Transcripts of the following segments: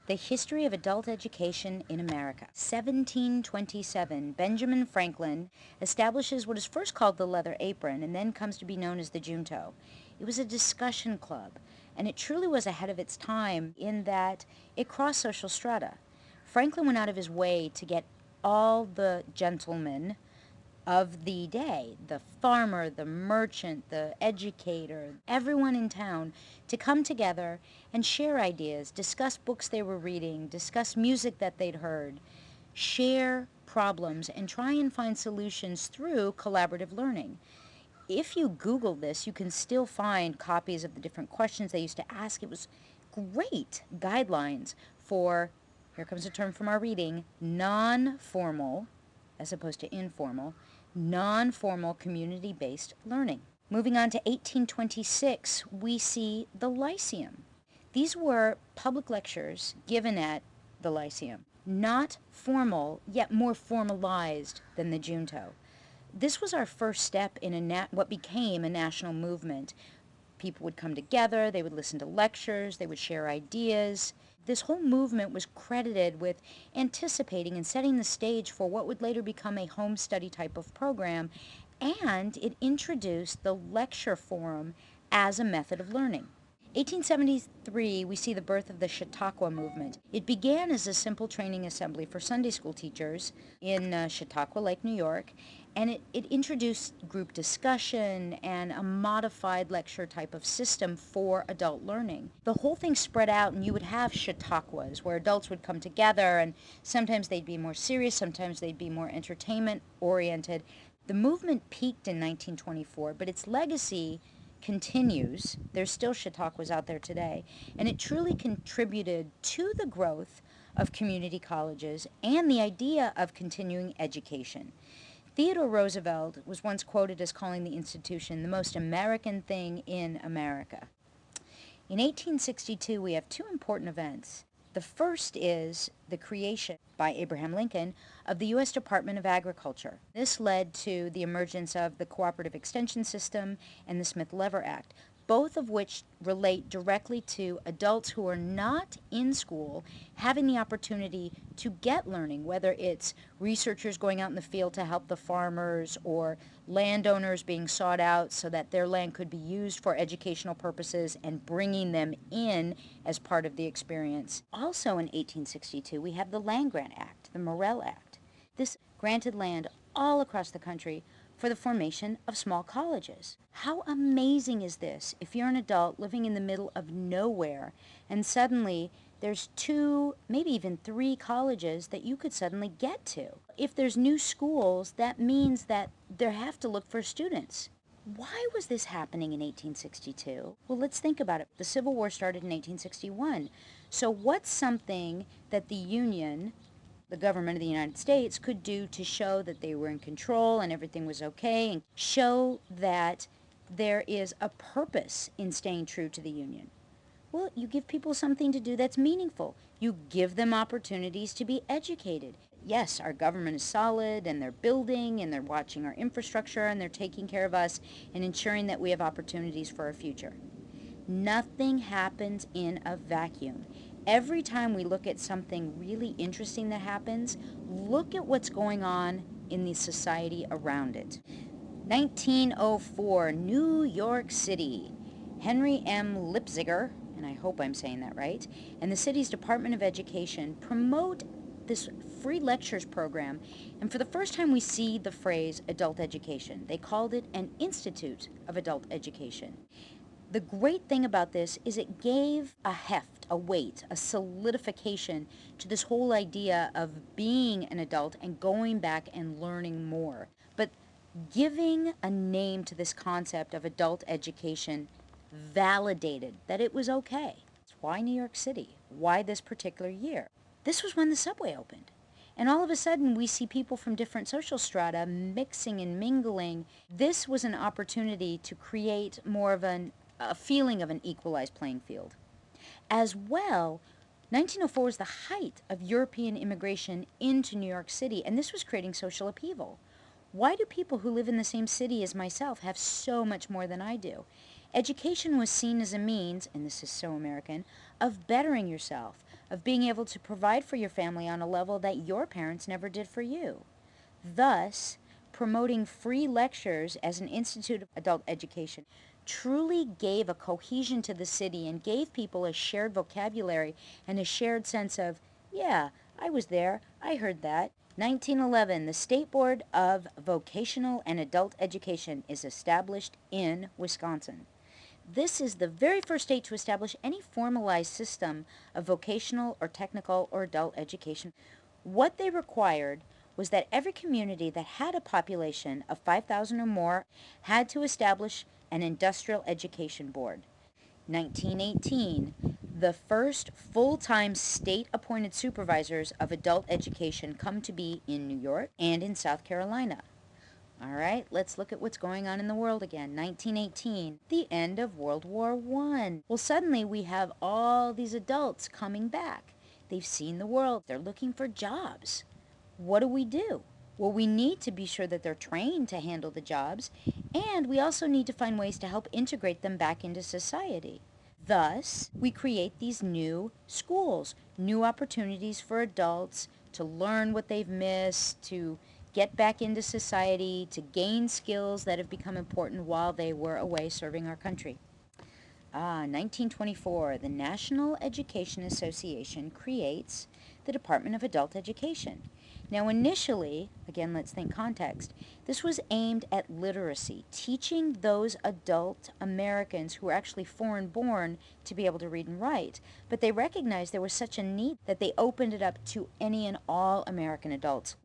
The History of Adult Education in America. 1727, Benjamin Franklin establishes what is first called the Leather Apron and then comes to be known as the Junto. It was a discussion club, and it truly was ahead of its time in that it crossed social strata. Franklin went out of his way to get all the gentlemen of the day, the farmer, the merchant, the educator, everyone in town, to come together and share ideas, discuss books they were reading, discuss music that they'd heard, share problems, and try and find solutions through collaborative learning. If you Google this, you can still find copies of the different questions they used to ask. It was great guidelines for, here comes a term from our reading, non-formal, as opposed to informal, non-formal community-based learning. Moving on to 1826, we see the Lyceum. These were public lectures given at the Lyceum, not formal, yet more formalized than the Junto. This was our first step in what became a national movement. People would come together, they would listen to lectures, they would share ideas. This whole movement was credited with anticipating and setting the stage for what would later become a home study type of program, and it introduced the lecture forum as a method of learning. 1873, we see the birth of the Chautauqua movement. It began as a simple training assembly for Sunday school teachers in Chautauqua Lake, New York, and it introduced group discussion and a modified lecture type of system for adult learning. The whole thing spread out, and you would have Chautauquas where adults would come together, and sometimes they'd be more serious, sometimes they'd be more entertainment oriented. The movement peaked in 1924, but its legacy continues. There's still Chautauquas out there today, and it truly contributed to the growth of community colleges and the idea of continuing education. Theodore Roosevelt was once quoted as calling the institution the most American thing in America. In 1862, we have two important events. The first is the creation by Abraham Lincoln of the U.S. Department of Agriculture. This led to the emergence of the Cooperative Extension System and the Smith-Lever Act, both of which relate directly to adults who are not in school having the opportunity to get learning, whether it's researchers going out in the field to help the farmers or landowners being sought out so that their land could be used for educational purposes and bringing them in as part of the experience. Also in 1862, we have the Land Grant Act, the Morrill Act. This granted land all across the country for the formation of small colleges. How amazing is this if you're an adult living in the middle of nowhere and suddenly there's 2, maybe even 3 colleges that you could suddenly get to. If there's new schools, that means that they have to look for students. Why was this happening in 1862? Well, let's think about it. The Civil War started in 1861. So what's something that the Union, the government of the United States, could do to show that they were in control and everything was okay, and show that there is a purpose in staying true to the Union? Well, you give people something to do that's meaningful. You give them opportunities to be educated. Yes, our government is solid, and they're building, and they're watching our infrastructure, and they're taking care of us and ensuring that we have opportunities for our future. Nothing happens in a vacuum. Every time we look at something really interesting that happens, look at what's going on in the society around it. 1904, New York City. Henry M. Lipziger, and I hope I'm saying that right, and the city's Department of Education promote this free lectures program, and for the first time we see the phrase adult education. They called it an Institute of Adult Education. The great thing about this is it gave a heft, a weight, a solidification to this whole idea of being an adult and going back and learning more. But giving a name to this concept of adult education validated that it was okay. Why New York City? Why this particular year? This was when the subway opened. And all of a sudden, we see people from different social strata mixing and mingling. This was an opportunity to create more of a feeling of an equalized playing field. As well, 1904 was the height of European immigration into New York City, and this was creating social upheaval. Why do people who live in the same city as myself have so much more than I do? Education was seen as a means, and this is so American, of bettering yourself, of being able to provide for your family on a level that your parents never did for you. Thus, promoting free lectures as an institute of adult education truly gave a cohesion to the city and gave people a shared vocabulary and a shared sense of, yeah, I was there, I heard that. 1911, the State Board of Vocational and Adult Education is established in Wisconsin. This is the very first state to establish any formalized system of vocational or technical or adult education. What they required was that every community that had a population of 5,000 or more had to establish an industrial education board. 1918, the first full-time state-appointed supervisors of adult education come to be in New York and in South Carolina. All right, let's look at what's going on in the world again. 1918, the end of World War I. Well, suddenly we have all these adults coming back. They've seen the world. They're looking for jobs. What do? Well, we need to be sure that they're trained to handle the jobs, and we also need to find ways to help integrate them back into society. Thus, we create these new schools, new opportunities for adults to learn what they've missed, to get back into society, to gain skills that have become important while they were away serving our country. 1924, the National Education Association creates the Department of Adult Education. Now initially, again let's think context, this was aimed at literacy, teaching those adult Americans who were actually foreign born to be able to read and write. But they recognized there was such a need that they opened it up to any and all American adults.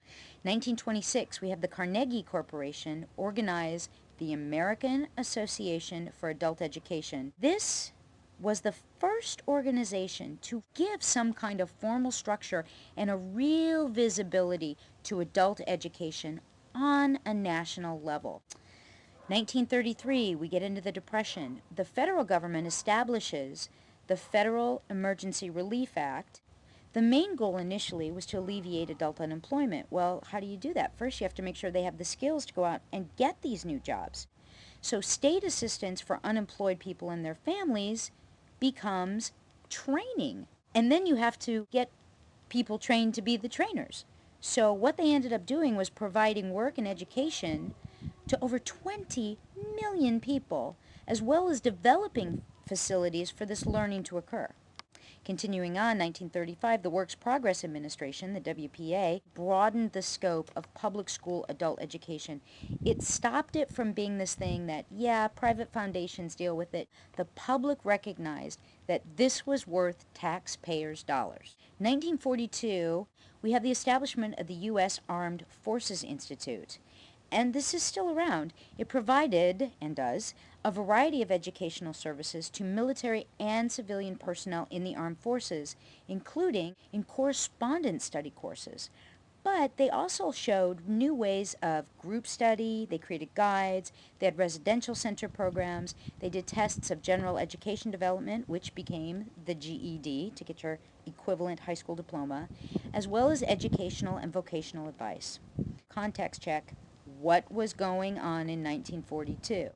1926, we have the Carnegie Corporation organize the American Association for Adult Education. This was the first organization to give some kind of formal structure and a real visibility to adult education on a national level. 1933, we get into the Depression. The federal government establishes the Federal Emergency Relief Act. The main goal initially was to alleviate adult unemployment. Well, how do you do that? First, you have to make sure they have the skills to go out and get these new jobs. So state assistance for unemployed people and their families becomes training. And then you have to get people trained to be the trainers. So what they ended up doing was providing work and education to over 20 million people, as well as developing facilities for this learning to occur. Continuing on, 1935, the Works Progress Administration, the WPA, broadened the scope of public school adult education. It stopped it from being this thing that, yeah, private foundations deal with it. The public recognized that this was worth taxpayers' dollars. 1942, we have the establishment of the U.S. Armed Forces Institute. And this is still around. It provided, and does, a variety of educational services to military and civilian personnel in the armed forces, including in correspondence study courses. But they also showed new ways of group study, they created guides, they had residential center programs, they did tests of general education development, which became the GED, to get your equivalent high school diploma, as well as educational and vocational advice. Context check. What was going on in 1942?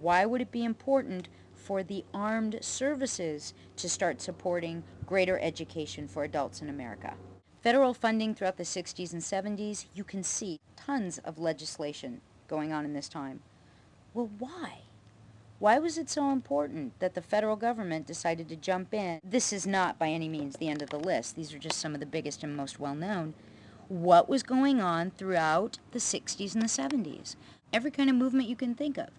Why would it be important for the armed services to start supporting greater education for adults in America? Federal funding throughout the 60s and 70s, you can see tons of legislation going on in this time. Well, why? Why was it so important that the federal government decided to jump in? This is not by any means the end of the list. These are just some of the biggest and most well-known. What was going on throughout the 60s and the 70s? Every kind of movement you can think of.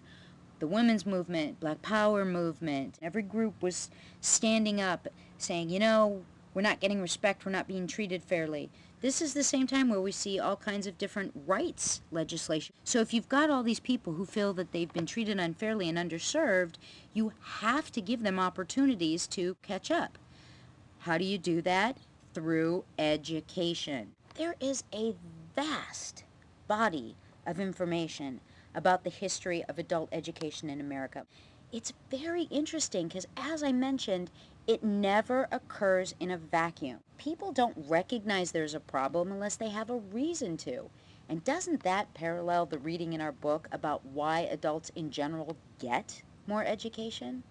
The women's movement, Black Power movement, every group was standing up saying, you know, we're not getting respect, we're not being treated fairly. This is the same time where we see all kinds of different rights legislation. So if you've got all these people who feel that they've been treated unfairly and underserved, you have to give them opportunities to catch up. How do you do that? Through education. There is a vast body of information about the history of adult education in America. It's very interesting because, as I mentioned, it never occurs in a vacuum. People don't recognize there's a problem unless they have a reason to. And doesn't that parallel the reading in our book about why adults in general get more education?